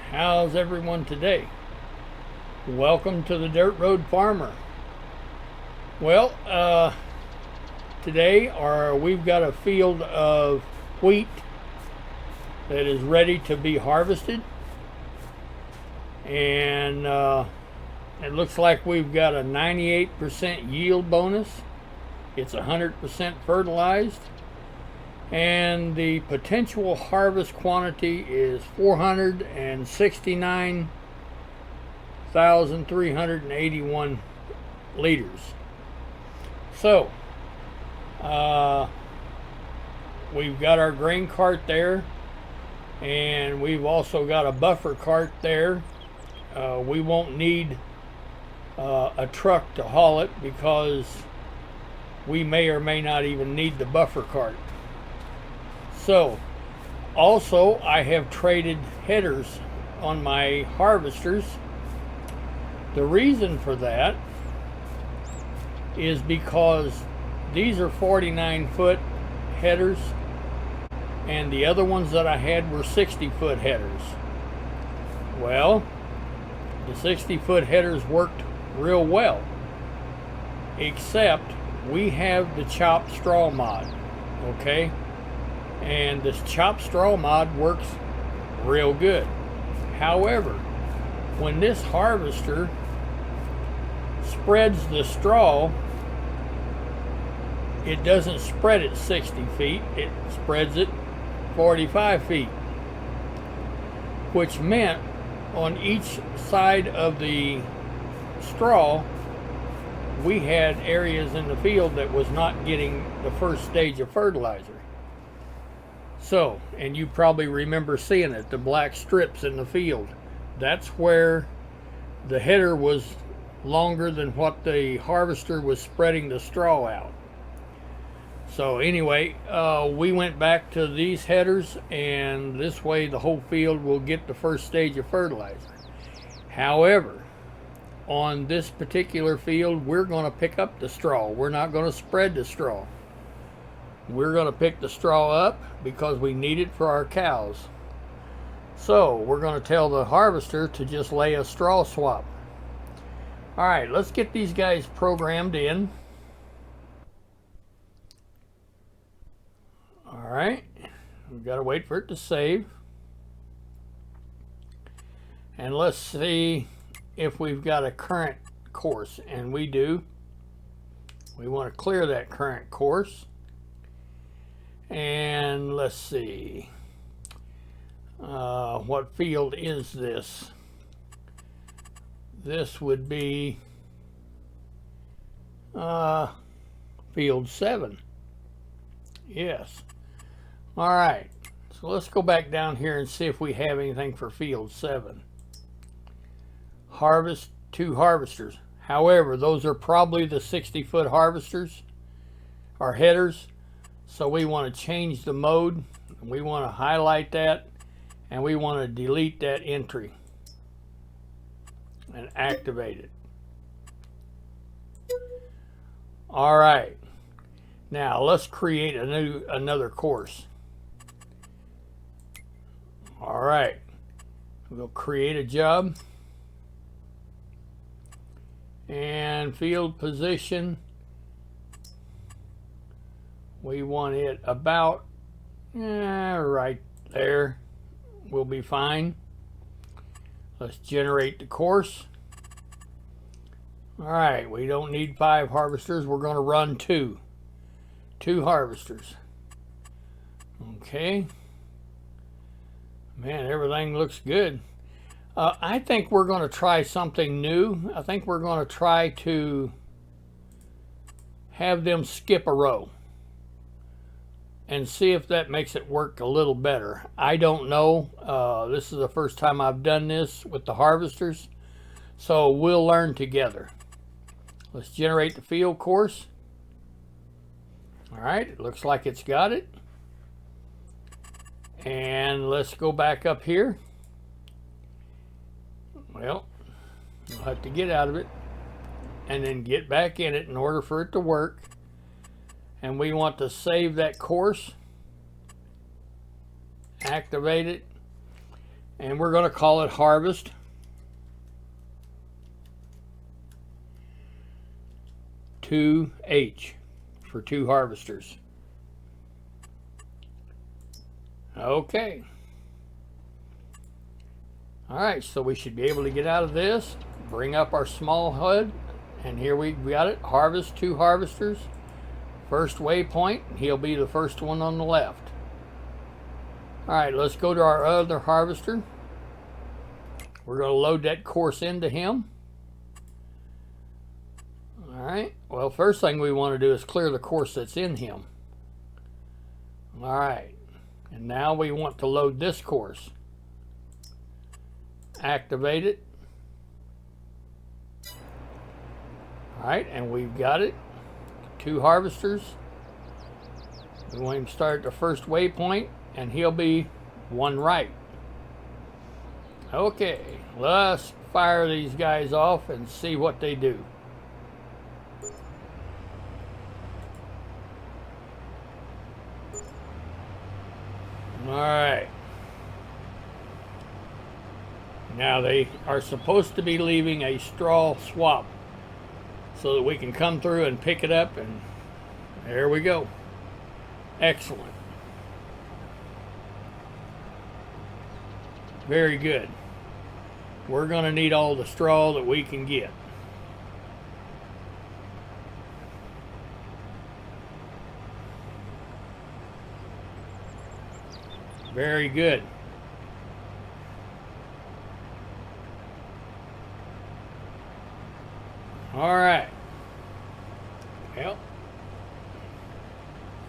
How's everyone today? Welcome to the Dirt Road Farmer. Well, today we've got a field of wheat that is ready to be harvested, and it looks like we've got a 98% yield bonus. It's 100% fertilized, and the potential harvest quantity is 469,381 liters. So we've got our grain cart there, and we've also got a buffer cart there. We won't need a truck to haul it because we may or may not even need the buffer cart. So also I have traded headers on my harvesters. The reason for that is because these are 49-foot headers, and the other ones that I had were 60-foot headers. Well, the 60-foot headers worked real well, except we have the chopped straw mod, okay? And this chopped straw mod works real good. However, when this harvester spreads the straw, it doesn't spread it 60 feet, it spreads it 45 feet, which meant on each side of the straw we had areas in the field that was not getting the first stage of fertilizer. So, and you probably remember seeing it, the black strips in the field. That's where the header was longer than what the harvester was spreading the straw out. So anyway, we went back to these headers, and this way the whole field will get the first stage of fertilizer. However, on this particular field, we're going to pick up the straw. We're not going to spread the straw. We're going to pick the straw up because we need it for our cows. So we're going to tell the harvester to just lay a straw swap. All right, let's get these guys programmed in. All right, we've got to wait for it to save. And let's see if we've got a current course, and we do. We want to clear that current course. And let's see, what field is this? This would be field 7. Yes. All right, so let's go back down here and see if we have anything for field 7. Harvest 2 harvesters. However, those are probably the 60-foot harvesters or headers. So we want to change the mode. We want to highlight that, and we want to delete that entry and activate it. All right, now let's create another course. All right, we'll create a job, and field position, we want it about right there. We'll be fine. Let's generate the course. All right, we don't need 5 harvesters. We're going to run 2 harvesters. Okay. Man, everything looks good. I think we're going to try something new. I think we're going to try to have them skip a row and see if that makes it work a little better. I don't know. This is the first time I've done this with the harvesters, so we'll learn together. Let's generate the field course. All right, it looks like it's got it. And let's go back up here. Well, we'll have to get out of it and then get back in it in order for it to work. And we want to save that course, activate it, And we're going to call it harvest. H for 2 harvesters. Okay. Alright, so we should be able to get out of this, bring up our small HUD, and here we got it. Harvest 2 harvesters. First waypoint, he'll be the first one on the left. Alright, let's go to our other harvester. We're going to load that course into him. Alright, well, first thing we want to do is clear the course that's in him. Alright, and now we want to load this course. Activate it. Alright, and we've got it. 2 harvesters. We want him to start at the first waypoint, and he'll be 1 right. Okay, let's fire these guys off and see what they do. Alright. Now they are supposed to be leaving a straw swap so that we can come through and pick it up, and there we go. Excellent. Very good. We're going to need all the straw that we can get. Very good. All right. Well,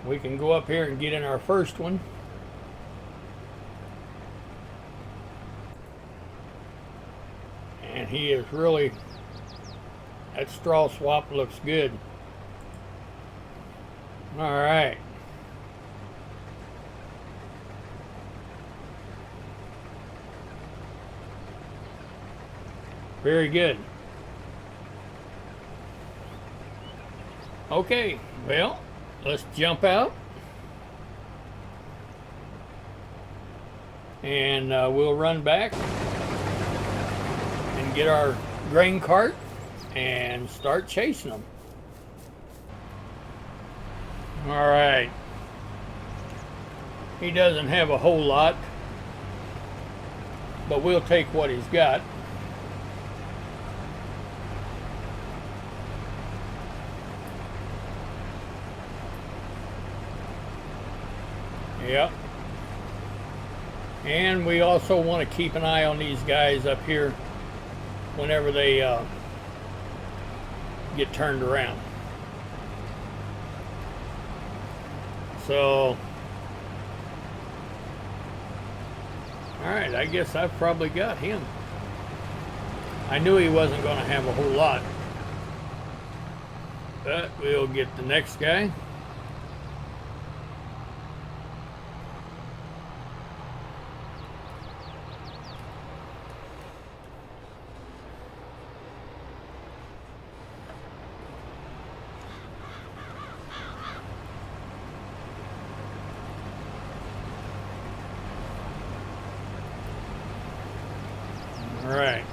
we can go up here and get in our first one. And he is really, that straw swap looks good. All right. Very good. Okay, well, let's jump out. And we'll run back and get our grain cart and start chasing them. All right. He doesn't have a whole lot, but we'll take what he's got. Yep. And we also want to keep an eye on these guys up here whenever they get turned around. So, alright, I guess I've probably got him. I knew he wasn't going to have a whole lot. But we'll get the next guy. All right.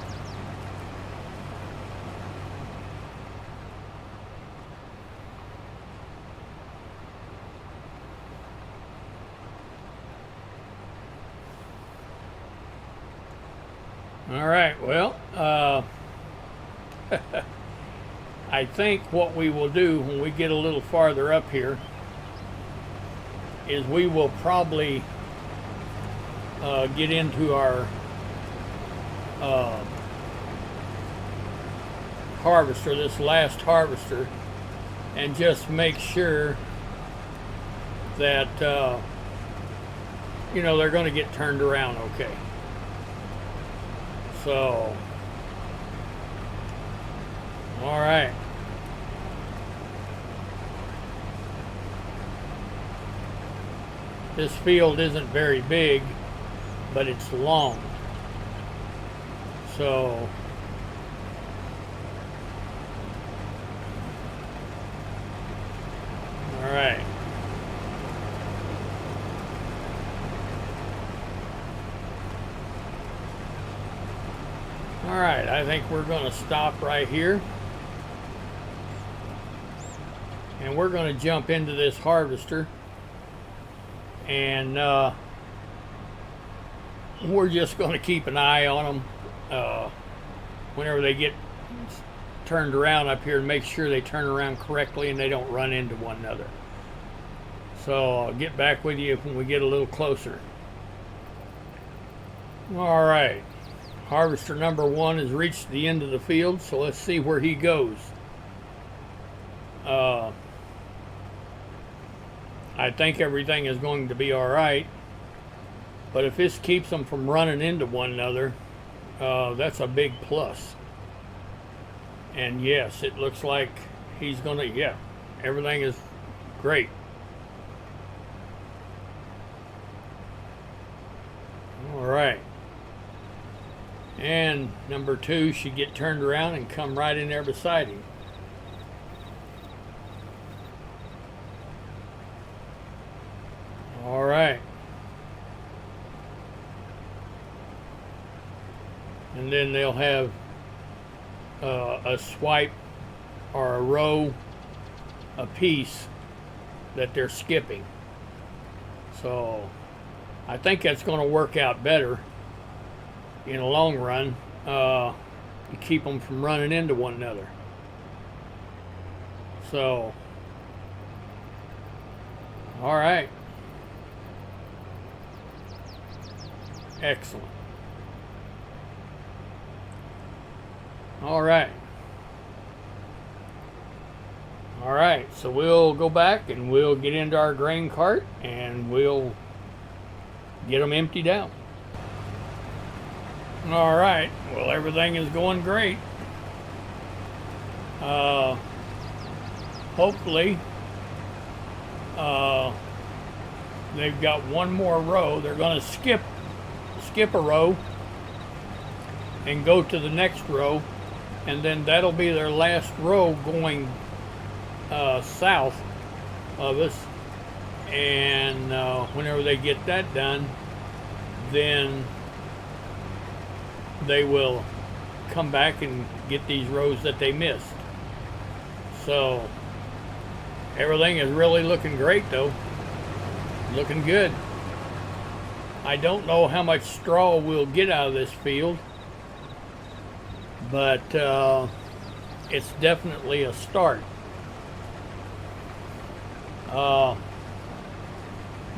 All right, well, I think what we will do when we get a little farther up here is we will probably get into our harvester, this last harvester, and just make sure that you know, they're going to get turned around okay. So, all right. This field isn't very big, but it's long. So, all right. All right, I think we're going to stop right here. And we're going to jump into this harvester. And we're just going to keep an eye on them whenever they get turned around up here, and make sure they turn around correctly and they don't run into one another. So I'll get back with you when we get a little closer. All right, harvester number 1 has reached the end of the field, so let's see where he goes. I think everything is going to be all right, but if this keeps them from running into one another, that's a big plus. And yes, it looks like he's gonna, yeah, everything is great. All right. And number 2 should get turned around and come right in there beside him. All right. And then they'll have a swipe or a row a piece that they're skipping. So I think that's going to work out better in the long run. You keep them from running into one another. So, all right. Excellent. All right. All right, so we'll go back and we'll get into our grain cart and we'll get them emptied out. All right, well, everything is going great. Hopefully, they've got one more row. They're going to skip a row and go to the next row, and then that'll be their last row going south of us. And whenever they get that done, then they will come back and get these rows that they missed. So everything is really looking great, though. Looking good. I don't know how much straw we'll get out of this field, but it's definitely a start.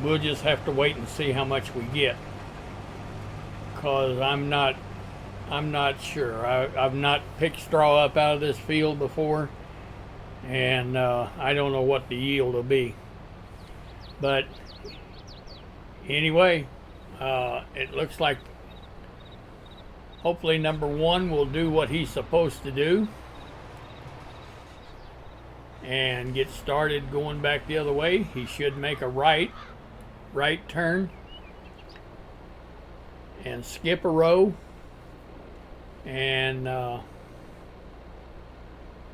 We'll just have to wait and see how much we get, because I'm not sure. I've not picked straw up out of this field before, and I don't know what the yield will be. But anyway, it looks like hopefully number 1 will do what he's supposed to do and get started going back the other way. He should make a right turn and skip a row, and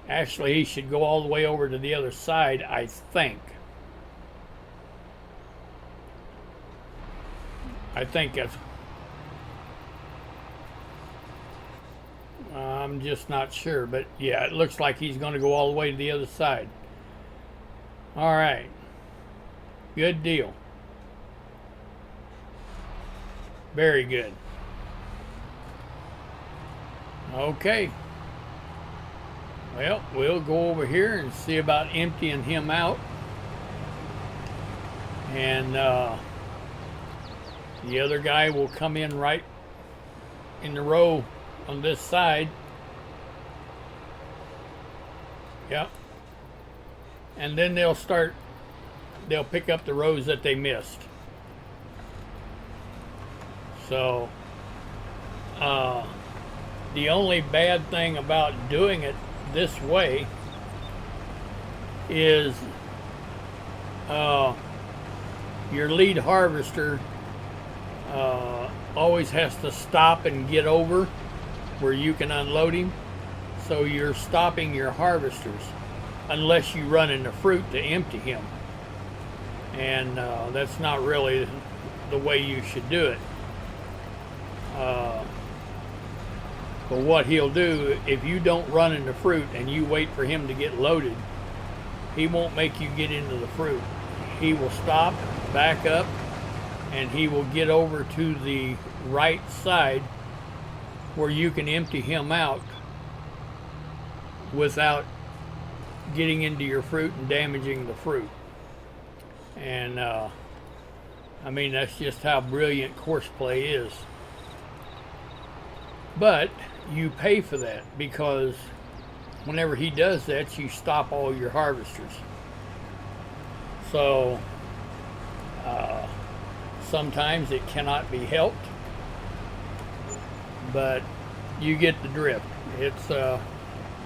actually he should go all the way over to the other side, I think. That's, I'm just not sure, but yeah, it looks like he's going to go all the way to the other side. All right, good deal. Very good. Okay. Well, we'll go over here and see about emptying him out. And the other guy will come in right in the row on this side. Yep. And then they'll pick up the rows that they missed. So, the only bad thing about doing it this way is your lead harvester always has to stop and get over where you can unload him. So you're stopping your harvesters unless you run into fruit to empty him. And that's not really the way you should do it. But what he'll do, if you don't run into fruit and you wait for him to get loaded, he won't make you get into the fruit. He will stop, back up, and he will get over to the right side where you can empty him out without getting into your fruit and damaging the fruit. And I mean, that's just how brilliant Courseplay is. But you pay for that, because whenever he does that, you stop all your harvesters. So sometimes it cannot be helped, but you get the drift. It's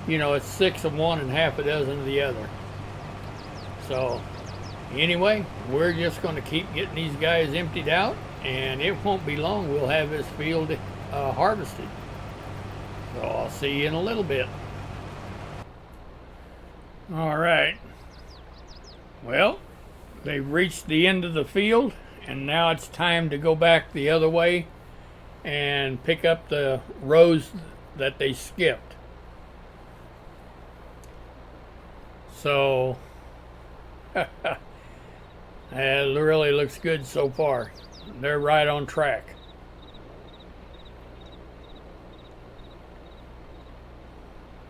you know, it's 6 of one and half a dozen of the other. So anyway, we're just going to keep getting these guys emptied out, and it won't be long we'll have this field harvested. So I'll see you in a little bit. All right. Well, they've reached the end of the field, and now it's time to go back the other way and pick up the rows that they skipped. So it really looks good so far. They're right on track.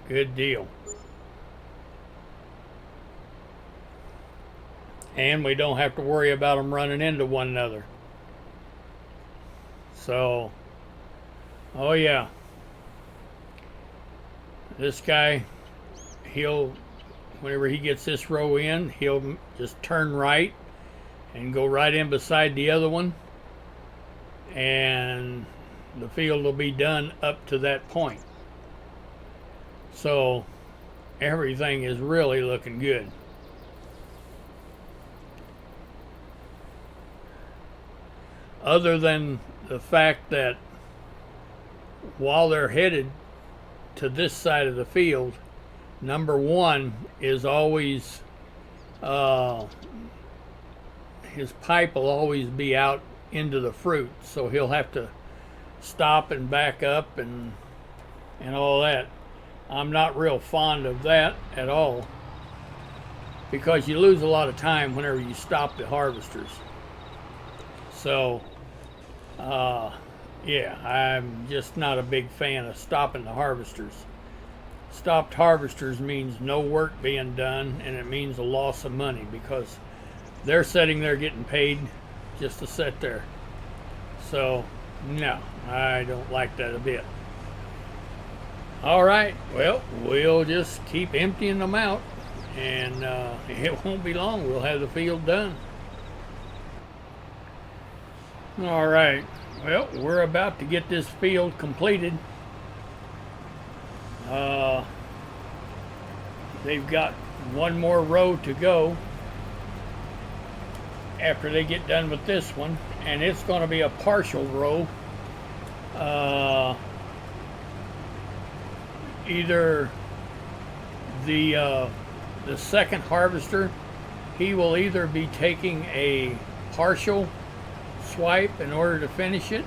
Good deal. And we don't have to worry about them running into one another. So, oh yeah. This guy, whenever he gets this row in, he'll just turn right and go right in beside the other one. And the field will be done up to that point. So everything is really looking good. Other than the fact that while they're headed to this side of the field, number one is always, his pipe will always be out into the fruit, so he'll have to stop and back up and all that. I'm not real fond of that at all, because you lose a lot of time whenever you stop the harvesters. So yeah, I'm just not a big fan of stopping the harvesters. Stopped harvesters means no work being done, and it means a loss of money, because they're sitting there getting paid just to sit there. So no, I don't like that a bit. All right, well, we'll just keep emptying them out, and it won't be long we'll have the field done. All right, well, we're about to get this field completed. They've got one more row to go after they get done with this one, and it's going to be a partial row. Either the second harvester, he will either be taking a partial swipe in order to finish it,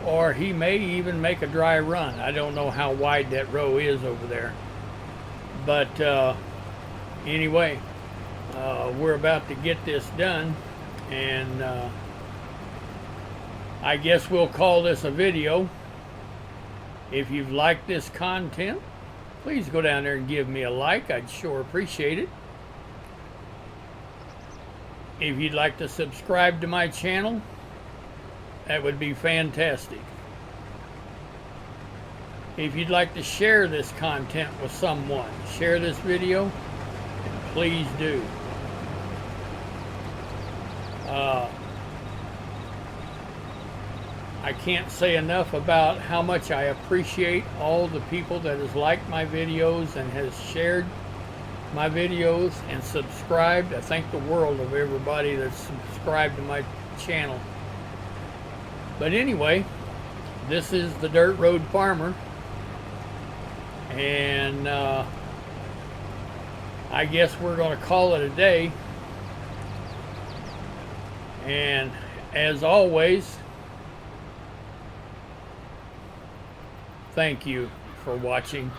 or he may even make a dry run. I don't know how wide that row is over there, but anyway, we're about to get this done, and I guess we'll call this a video. If you've liked this content, please go down there and give me a like. I'd sure appreciate it. If you'd like to subscribe to my channel, that would be fantastic. If you'd like to share this content with someone, share this video, please do. I can't say enough about how much I appreciate all the people that has liked my videos and has shared my videos and subscribed. I thank the world of everybody that's subscribed to my channel. But anyway, this is the Dirt Road Farmer, and I guess we're going to call it a day. And as always, Thank you for watching.